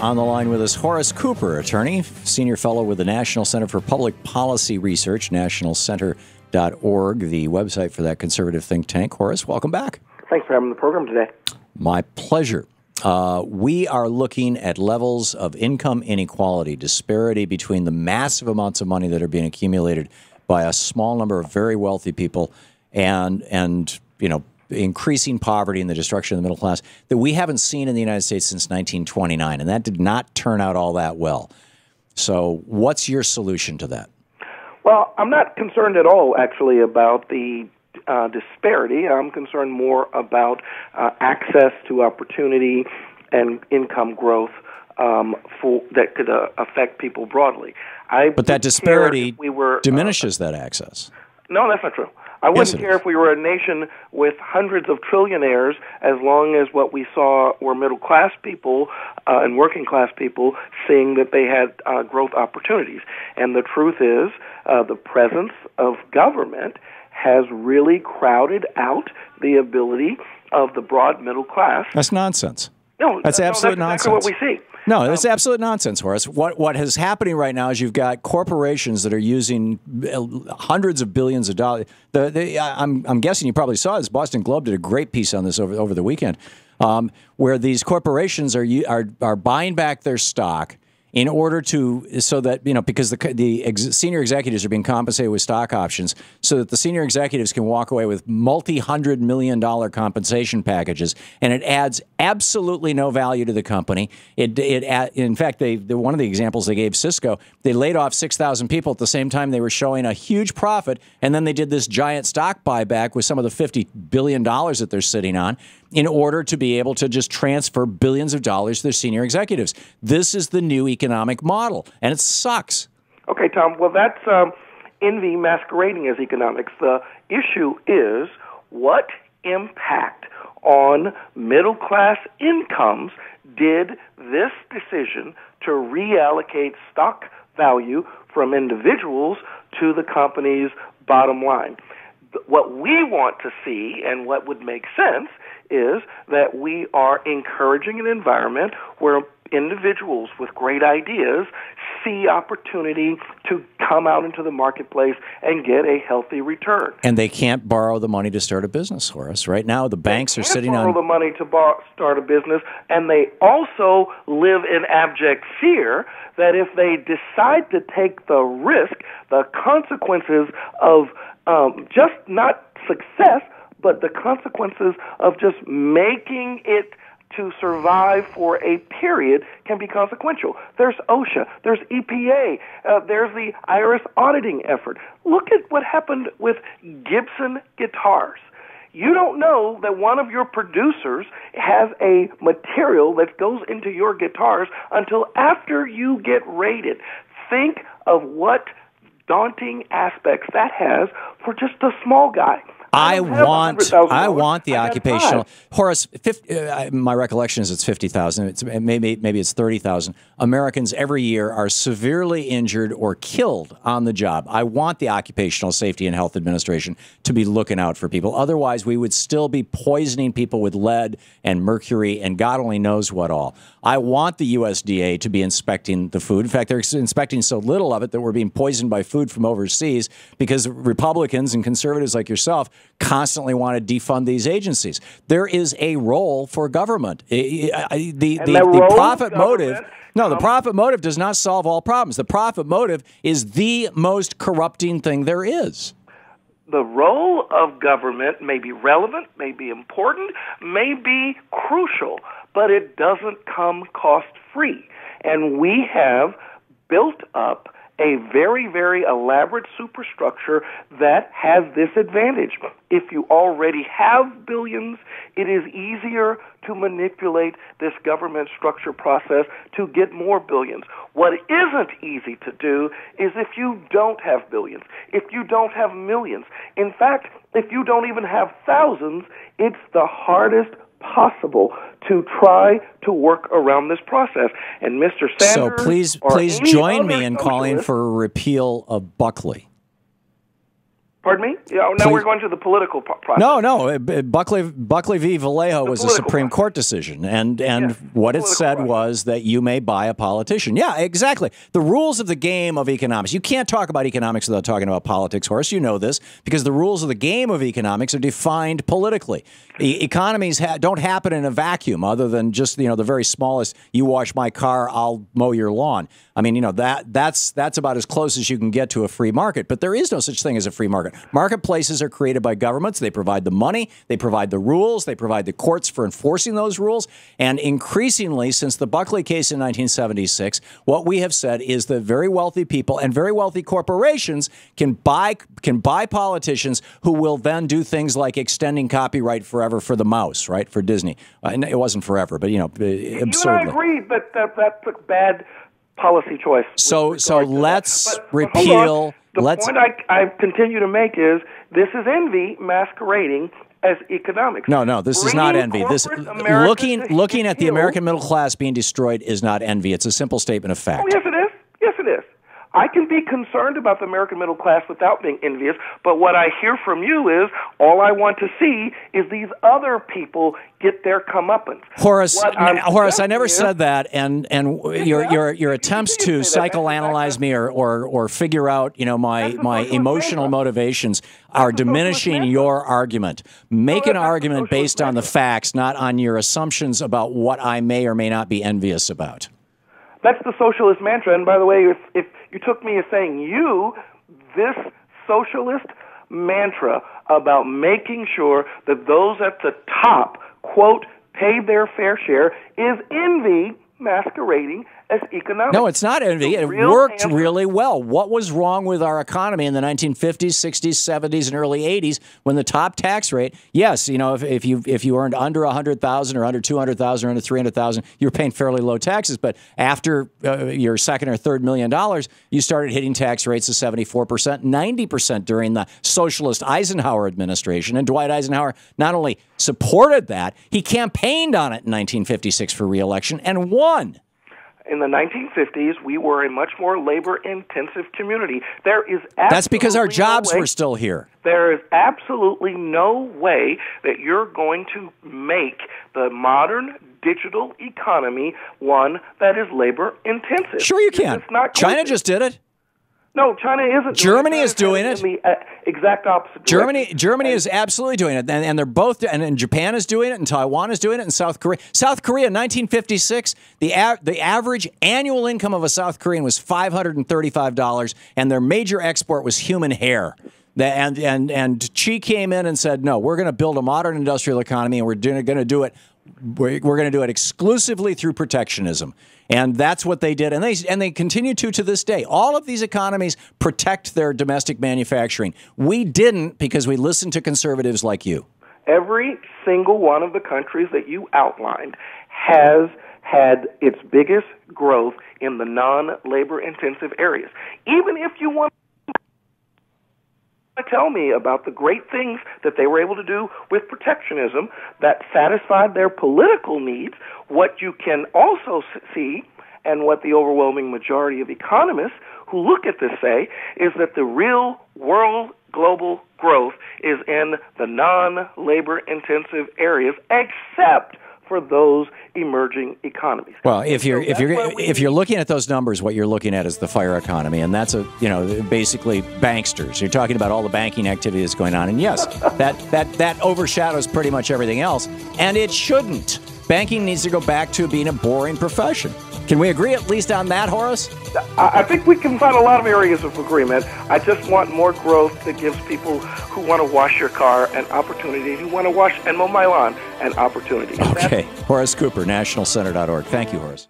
On the line with us, Horace Cooper, attorney, senior fellow with the National Center for Public Policy Research, nationalcenter.org, the website for that conservative think tank. Horace, welcome back. Thanks for having the program today. My pleasure. We are looking at levels of income inequality, disparity between the massive amounts of money that are being accumulated by a small number of very wealthy people and increasing poverty and the destruction of the middle class that we haven't seen in the United States since 1929, and that did not turn out all that well. So what's your solution to that? Well, I'm not concerned at all, actually, about the disparity. I'm concerned more about access to opportunity and income growth that could affect people broadly. But that disparity diminishes that access. No, that's not true. I wouldn't care if we were a nation with hundreds of trillionaires as long as what we saw were middle-class people and working-class people seeing that they had growth opportunities. And the truth is the presence of government has really crowded out the ability of the broad middle class. That's nonsense. No, that's absolute nonsense. Nonsense. Exactly what we see. No, that's absolute nonsense, Horace. What is happening right now is you've got corporations that are using hundreds of billions of dollars. I'm guessing you probably saw this. Boston Globe did a great piece on this over the weekend, where these corporations are buying back their stock in order to, so that, because the senior executives are being compensated with stock options, so that the senior executives can walk away with multi-$100-million compensation packages, and it adds absolutely no value to the company. In fact, one of the examples they gave, Cisco, they laid off 6,000 people at the same time they were showing a huge profit, and then they did this giant stock buyback with some of the $50 billion that they're sitting on, in order to be able to just transfer billions of dollars to their senior executives. This is the new economic model, and it sucks. Okay, Tom. Well, that's envy masquerading as economics. The issue is what impact on middle-class incomes did this decision to reallocate stock value from individuals to the company's bottom line. What we want to see, and what would make sense, is that we are encouraging an environment where individuals with great ideas see opportunity to come out into the marketplace and get a healthy return. And they can't borrow the money to start a business, Horace. Right now, the banks are sitting on... They can't borrow the money to start a business, and they also live in abject fear that if they decide to take the risk, the consequences of just not success, but the consequences of just making it to survive for a period can be consequential. There's OSHA, there's EPA, there's the IRS auditing effort. Look at what happened with Gibson guitars. You don't know that one of your producers has a material that goes into your guitars until after you get rated. Think of what daunting aspects that has for just a small guy. I want the occupational. Horace, my recollection is it's 50,000. It's maybe it's 30,000. Americans every year are severely injured or killed on the job. I want the Occupational Safety and Health Administration to be looking out for people. Otherwise, we would still be poisoning people with lead and mercury and God only knows what all. I want the USDA to be inspecting the food. In fact, they're inspecting so little of it that we're being poisoned by food from overseas because Republicans and conservatives like yourself constantly want to defund these agencies. There is a role for government. The profit motive. No, the profit motive does not solve all problems. The profit motive is the most corrupting thing there is. The role of government may be relevant, may be important, may be crucial, but it doesn't come cost-free. And we have built up a very, very elaborate superstructure that has this advantage. If you already have billions, it is easier to manipulate this government structure process to get more billions. What isn't easy to do is if you don't have billions, if you don't have millions. In fact, if you don't even have thousands, it's the hardest possible to try to work around this process. And Mr. Sanders, so please join me in calling for a repeal of Buckley. Pardon me? Yeah, now we're going to the political process. No. Buckley v. Vallejo was a Supreme Court decision, and what it said was that you may buy a politician. Yeah, exactly. The rules of the game of economics. You can't talk about economics without talking about politics, Horace. You know this, because the rules of the game of economics are defined politically. Economies don't happen in a vacuum, other than just the very smallest. You wash my car, I'll mow your lawn. I mean, that's about as close as you can get to a free market. But there is no such thing as a free market. Marketplaces are created by governments. They provide the money. They provide the rules. They provide the courts for enforcing those rules. And increasingly, since the Buckley case in 1976, what we have said is that very wealthy people and very wealthy corporations can buy politicians who will then do things like extending copyright forever for the mouse, right, for Disney. It wasn't forever, but, absurdly. You and I agree that that's a bad policy choice. So let's repeal. The point I continue to make is this is envy masquerading as economics. No, this is not envy. This looking at the American middle class being destroyed is not envy. It's a simple statement of fact. Oh, yes, it is. Yes, it is. I can be concerned about the American middle class without being envious, but what I hear from you is all I want to see is these other people get their comeuppance. Horace, I never said that, and your attempts to psychoanalyze me or figure out my emotional motivations are diminishing your argument. Make an argument based on the facts, not on your assumptions about what I may or may not be envious about. That's the socialist mantra. And by the way, if you took me as saying this socialist mantra about making sure that those at the top, quote, pay their fair share is envy masquerading as economics. No, it's not envy. It worked really well. What was wrong with our economy in the 1950s, 60s, 70s, and early 80s when the top tax rate, yes, if you earned under $100,000 or under $200,000 or under $300,000, you were paying fairly low taxes. But after your second or third $1 million, you started hitting tax rates of 74%, 90% during the socialist Eisenhower administration. And Dwight Eisenhower not only supported that, he campaigned on it in 1956 for re-election and won. In the 1950s, we were a much more labor-intensive community. That's because our jobs were still here. There is absolutely no way that you're going to make the modern digital economy one that is labor-intensive. Sure you can. China just did it. No, China isn't. Germany is doing it. The exact opposite. Germany is absolutely doing it, and they're both. And Japan is doing it, and Taiwan is doing it, and South Korea. South Korea, in 1956, the average annual income of a South Korean was $535, and their major export was human hair. And Xi came in and said, "No, we're going to build a modern industrial economy, and we're going to do it. We're going to do it exclusively through protectionism." And that's what they did, and they continue to this day. All of these economies protect their domestic manufacturing. We didn't because we listened to conservatives like you. Every single one of the countries that you outlined has had its biggest growth in the non-labor-intensive areas. Even if you want to tell me about the great things that they were able to do with protectionism that satisfied their political needs, what you can also see, and what the overwhelming majority of economists who look at this say, is that the real world global growth is in the non-labor-intensive areas, except for those emerging economies. Well, if you're looking at those numbers, what you're looking at is the fire economy, and that's basically banksters. You're talking about all the banking activity that's going on, and yes, that overshadows pretty much everything else, and it shouldn't. Banking needs to go back to being a boring profession. Can we agree at least on that, Horace? I think we can find a lot of areas of agreement. I just want more growth that gives people who want to wash your car an opportunity, who want to wash and mow my lawn an opportunity. Okay. Horace Cooper, nationalcenter.org. Thank you, Horace.